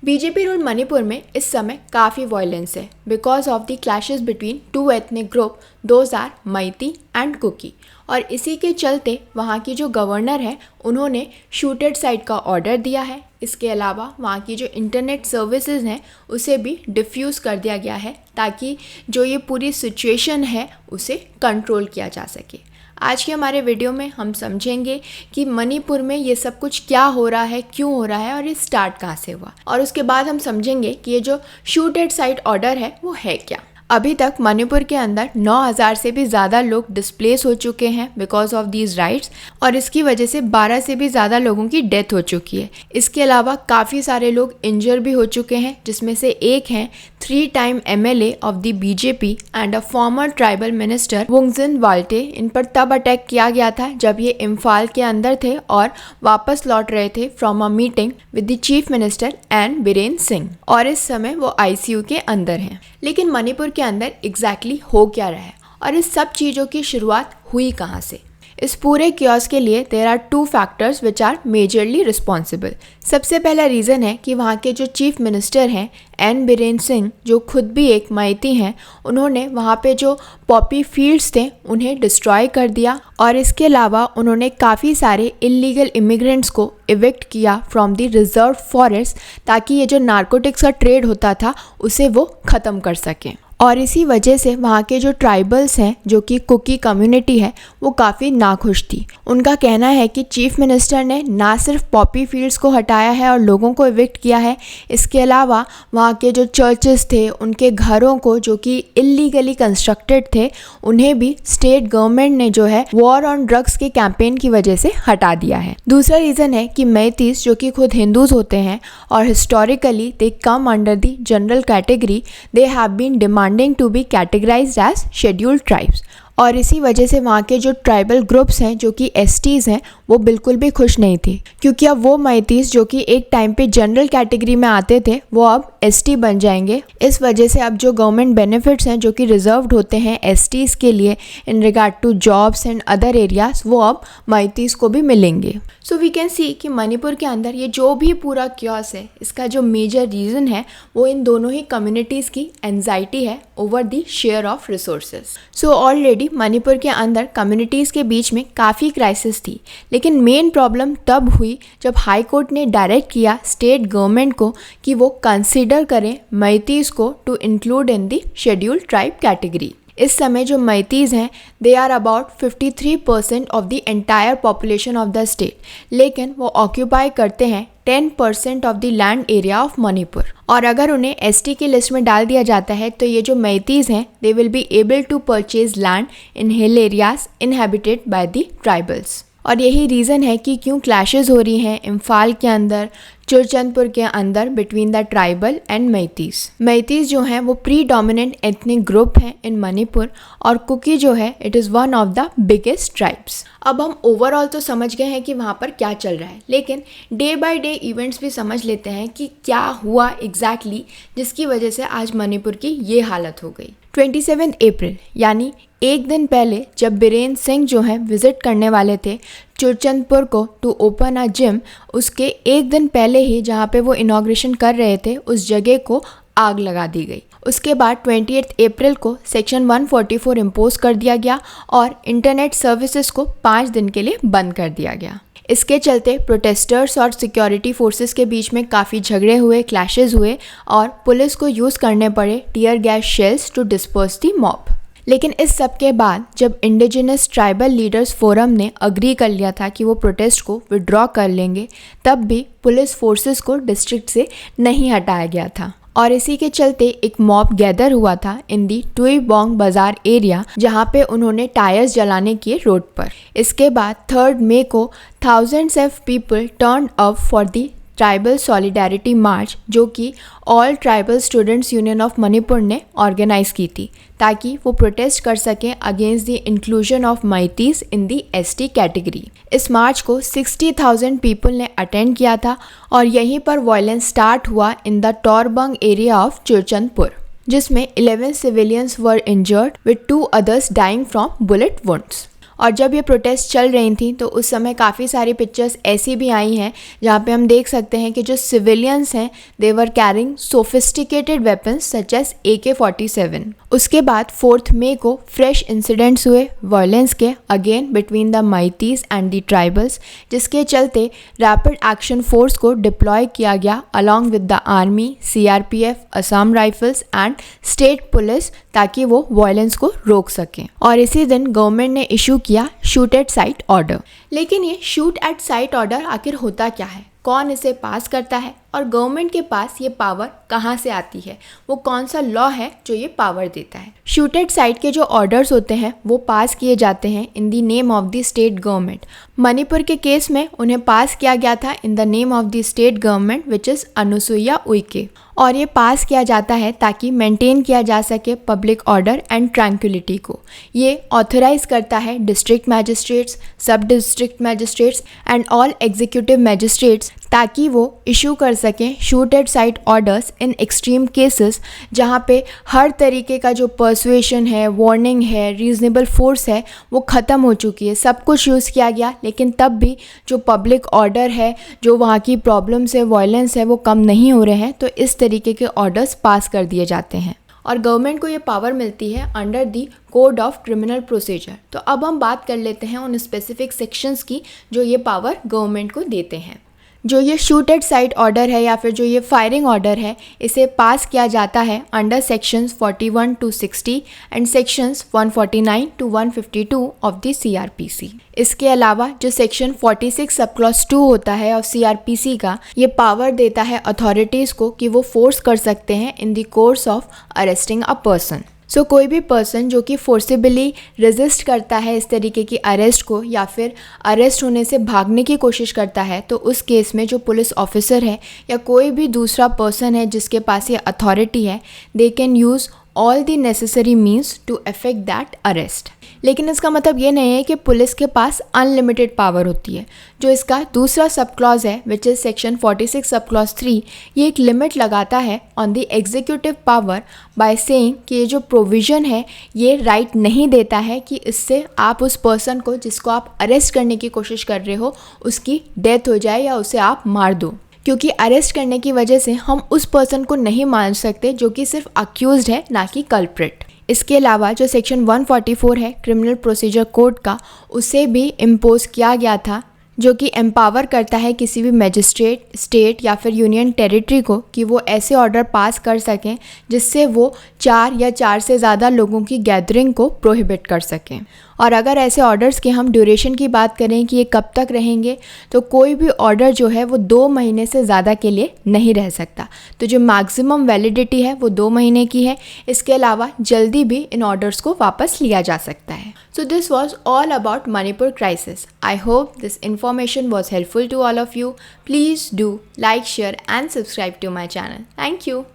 BJP rule Manipur में इस समय काफ़ी वायलेंस है because of the clashes between two ethnic group, those are Meitei and Kuki. और इसी के चलते वहाँ की जो गवर्नर है उन्होंने शूटेड साइट का ऑर्डर दिया है। इसके अलावा वहाँ की जो इंटरनेट सर्विसेज हैं उसे भी डिफ्यूज़ कर दिया गया है ताकि जो ये पूरी सिचुएशन है उसे कंट्रोल किया जा सके। आज के हमारे वीडियो में हम समझेंगे कि मणिपुर में ये सब कुछ क्या हो रहा है, क्यों हो रहा है और ये स्टार्ट कहाँ से हुआ, और उसके बाद हम समझेंगे कि ये जो शूट एट साइट ऑर्डर है वो है क्या। अभी तक मणिपुर के अंदर 9000 से भी ज़्यादा लोग डिस्प्लेस हो चुके हैं बिकॉज ऑफ दीज राइट्स, और इसकी वजह से 12 से भी ज़्यादा लोगों की डेथ हो चुकी है। इसके अलावा काफ़ी सारे लोग इंजर भी हो चुके हैं, जिसमें से एक हैं 3 time MLA of the BJP and a former tribal minister Vungzagin Valte. इन पर तब अटैक किया गया था जब ये इम्फाल के अंदर थे और वापस लौट रहे थे from a meeting with the chief minister and Biren Singh, और इस समय वो ICU के अंदर हैं। लेकिन मणिपुर के अंदर एग्जैक्टली हो क्या रहा है और इस सब चीज़ों की शुरुआत हुई कहाँ से? इस पूरे क्योस के लिए there are 2 factors which are majorly responsible. सबसे पहला रीज़न है कि वहाँ के जो चीफ मिनिस्टर हैं एन बीरेन सिंह, जो खुद भी एक मैती हैं, उन्होंने वहाँ पे जो पॉपी फील्ड्स थे उन्हें डिस्ट्रॉय कर दिया, और इसके अलावा उन्होंने काफ़ी सारे इलीगल इमिग्रेंट्स को इविक्ट किया फ्रॉम द रिजर्व फॉरेस्ट ताकि ये जो नारकोटिक्स का ट्रेड होता था उसे वो ख़त्म कर सकें। और इसी वजह से वहाँ के जो ट्राइबल्स हैं, जो कि कुकी कम्युनिटी है, वो काफ़ी नाखुश थी। उनका कहना है कि चीफ मिनिस्टर ने ना सिर्फ पॉपी फील्ड्स को हटाया है और लोगों को इविक्ट किया है, इसके अलावा वहाँ के जो चर्चेस थे, उनके घरों को जो कि इलीगली कंस्ट्रक्टेड थे, उन्हें भी स्टेट गवर्नमेंट ने जो है वॉर ऑन ड्रग्स के कैंपेन की वजह से हटा दिया है। दूसरा रीज़न है कि मैतीस, जो कि खुद हिंदूज होते हैं और historically they come under the general category, they have been demanding to be categorized as scheduled tribes. और इसी वजह से वहाँ के जो ट्राइबल ग्रुप्स हैं, जो कि STs हैं, वो बिल्कुल भी खुश नहीं थे, क्योंकि अब वो मैतीस जो कि एक टाइम पे जनरल कैटेगरी में आते थे वो अब ST बन जाएंगे। इस वजह से अब जो गवर्नमेंट बेनिफिट्स हैं जो कि रिजर्व्ड होते हैं STs के लिए in regard to jobs and other areas, वो अब मैतीस को भी मिलेंगे। सो वी कैन सी कि मणिपुर के अंदर ये जो भी पूरा क्योस है, इसका जो मेजर रीज़न है वो इन दोनों ही कम्युनिटीज़ की एंजाइटी है over the share of resources. So already Manipur के अंदर कम्युनिटीज़ के बीच में काफ़ी क्राइसिस थी, लेकिन मेन प्रॉब्लम तब हुई जब हाई कोर्ट ने डायरेक्ट किया स्टेट गवर्नमेंट को कि वो कंसिडर करें मैतीज़ को to include in the scheduled tribe category. इस समय जो मैतीज़ हैं, they are about 53% of the entire population of the state, लेकिन वो ऑक्यूपाई करते हैं 10% of the land area of Manipur. और अगर उन्हें ST की लिस्ट में डाल दिया जाता है तो ये जो मैतीज़ हैं, they will be able to purchase land in hill areas inhabited by the tribals. और यही रीज़न है कि क्यों क्लैशेस हो रही हैं इम्फाल के अंदर, चुरचंदपुर के अंदर बिटवीन द ट्राइबल एंड मैतीज़। मैतीज़ जो हैं वो प्रीडोमिनेंट एथनिक ग्रुप हैं इन मणिपुर, और कुकी जो है it is one of the biggest tribes. अब हम ओवरऑल तो समझ गए हैं कि वहाँ पर क्या चल रहा है, लेकिन डे बाय डे इवेंट्स भी समझ लेते हैं कि क्या हुआ एग्जैक्टली जिसकी वजह से आज मणिपुर की ये हालत हो गई। 27 अप्रैल यानी एक दिन पहले जब बीरेन सिंह जो हैं विजिट करने वाले थे चुरचंदपुर को टू ओपन अ जिम, उसके एक दिन पहले ही जहाँ पे वो इनॉग्रेशन कर रहे थे उस जगह को आग लगा दी गई। उसके बाद 28 अप्रैल को सेक्शन 144 इम्पोज कर दिया गया और इंटरनेट सर्विसेज को 5 दिन के लिए बंद कर दिया गया। इसके चलते प्रोटेस्टर्स और सिक्योरिटी फोर्सेस के बीच में काफ़ी झगड़े हुए, क्लैशेस हुए, और पुलिस को यूज़ करने पड़े tear gas shells to disperse the mob. लेकिन इस सब के बाद जब इंडिजिनस ट्राइबल लीडर्स फोरम ने अग्री कर लिया था कि वो प्रोटेस्ट को विड्रॉ कर लेंगे, तब भी पुलिस फोर्सेस को डिस्ट्रिक्ट से नहीं हटाया गया था। और इसी के चलते एक मॉब गैदर हुआ था इन दी टुईबोंग बाजार एरिया, जहाँ पे उन्होंने टायर्स जलाने किए रोड पर। इसके बाद 3 मई को thousands of people turn up for the tribal solidarity march, जो कि all tribal students union of Manipur ने ऑर्गेनाइज की थी ताकि वो प्रोटेस्ट कर सकें against the inclusion of Meiteis in the ST category. इस मार्च को 60,000 पीपल ने अटेंड किया था, और यहीं पर वायलेंस स्टार्ट हुआ in the Torbung area of Churachandpur, जिसमें 11 civilians were injured with 2 others dying from bullet wounds. और जब ये प्रोटेस्ट चल रही थी तो उस समय काफ़ी सारी पिक्चर्स ऐसी भी आई हैं जहाँ पे हम देख सकते हैं कि जो सिविलियंस हैं they were carrying sophisticated weapons such as AK-47। उसके बाद 4 मई को फ्रेश इंसिडेंट्स हुए वायलेंस के again between the Meiteis and the tribals, जिसके चलते रैपिड एक्शन फोर्स को डिप्लॉय किया गया along with the army, CRPF, Assam Rifles and state police, ताकि वो वायलेंस को रोक सकें। और इसी दिन गवर्नमेंट ने इशू किया शूट एट साइट ऑर्डर। लेकिन ये शूट एट साइट ऑर्डर आखिर होता क्या है, कौन इसे पास करता है और गवर्नमेंट के पास ये पावर कहाँ से आती है, वो कौन सा लॉ है जो ये पावर देता है। शूट एट साइट के जो ऑर्डर्स होते हैं वो पास किए जाते हैं in the name of the state government. Manipur के केस में उन्हें पास किया गया था in the name of the state government which is Anusuiya Uikey, और ये पास किया जाता है ताकि मेंटेन किया जा सके पब्लिक ऑर्डर एंड ट्रैंक्विलिटी को। ये ऑथराइज करता है डिस्ट्रिक्ट मैजिस्ट्रेट्स, सब district magistrates and all executive magistrates, ताकि वो इशू कर सकें shoot at site orders in extreme cases, जहाँ पे हर तरीके का जो पर्सुएशन है, वार्निंग है, रीजनेबल फोर्स है, वो ख़त्म हो चुकी है। सब कुछ यूज़ किया गया, लेकिन तब भी जो पब्लिक ऑर्डर है, जो वहाँ की प्रॉब्लम्स है, वायलेंस है, वो कम नहीं हो रहे हैं। तो इस तरीके के ऑर्डर्स पास कर दिए जाते हैं और गवर्नमेंट को ये पावर मिलती है under the code of criminal procedure. तो अब हम बात कर लेते हैं उन स्पेसिफिक सेक्शंस की जो ये पावर गवर्नमेंट को देते हैं। जो ये शूट एट साइट ऑर्डर है या फिर जो ये फायरिंग ऑर्डर है, इसे पास किया जाता है under sections 41 to 60 and sections 149 to 152 of the CRPC। इसके अलावा जो सेक्शन 46 सब क्लॉज 2 होता है और CRPC का, ये पावर देता है अथॉरिटीज़ को कि वो फोर्स कर सकते हैं in the course of arresting a person. So कोई भी पर्सन जो कि फोर्सिबली रेजिस्ट करता है इस तरीके की अरेस्ट को या फिर अरेस्ट होने से भागने की कोशिश करता है, तो उस केस में जो पुलिस ऑफिसर है या कोई भी दूसरा पर्सन है जिसके पास ये अथॉरिटी है, they can use all the necessary means to effect that arrest. लेकिन इसका मतलब ये नहीं है कि पुलिस के पास अनलिमिटेड पावर होती है। जो इसका दूसरा सब क्लॉज है which is section 46 sub clause 3, ये एक लिमिट लगाता है on the executive power by saying कि ये जो प्रोविज़न है ये राइट नहीं देता है कि इससे आप उस पर्सन को जिसको आप अरेस्ट करने की कोशिश कर रहे हो उसकी डेथ हो जाए या उसे आप मार दो, क्योंकि अरेस्ट करने की वजह से हम उस पर्सन को नहीं मान सकते जो कि सिर्फ अक्यूज्ड है, ना कि कल्प्रिट। इसके अलावा जो सेक्शन 144 है क्रिमिनल प्रोसीजर कोड का, उसे भी इम्पोज किया गया था, जो कि एम्पावर करता है किसी भी मैजिस्ट्रेट, स्टेट या फिर यूनियन टेरिटरी को कि वो ऐसे ऑर्डर पास कर सकें जिससे वो 4 या 4 से ज़्यादा लोगों की गैदरिंग को प्रोहिबिट कर सकें। और अगर ऐसे ऑर्डर्स की हम ड्यूरेशन की बात करें कि ये कब तक रहेंगे, तो कोई भी ऑर्डर जो है वो 2 महीने से ज़्यादा के लिए नहीं रह सकता। तो जो मैक्सिमम वैलिडिटी है वो 2 महीने की है। इसके अलावा जल्दी भी इन ऑर्डर्स को वापस लिया जा सकता है। So this was all about Manipur crisis. I hope this information was helpful to all of you. Please do like, share and subscribe to my channel. Thank you.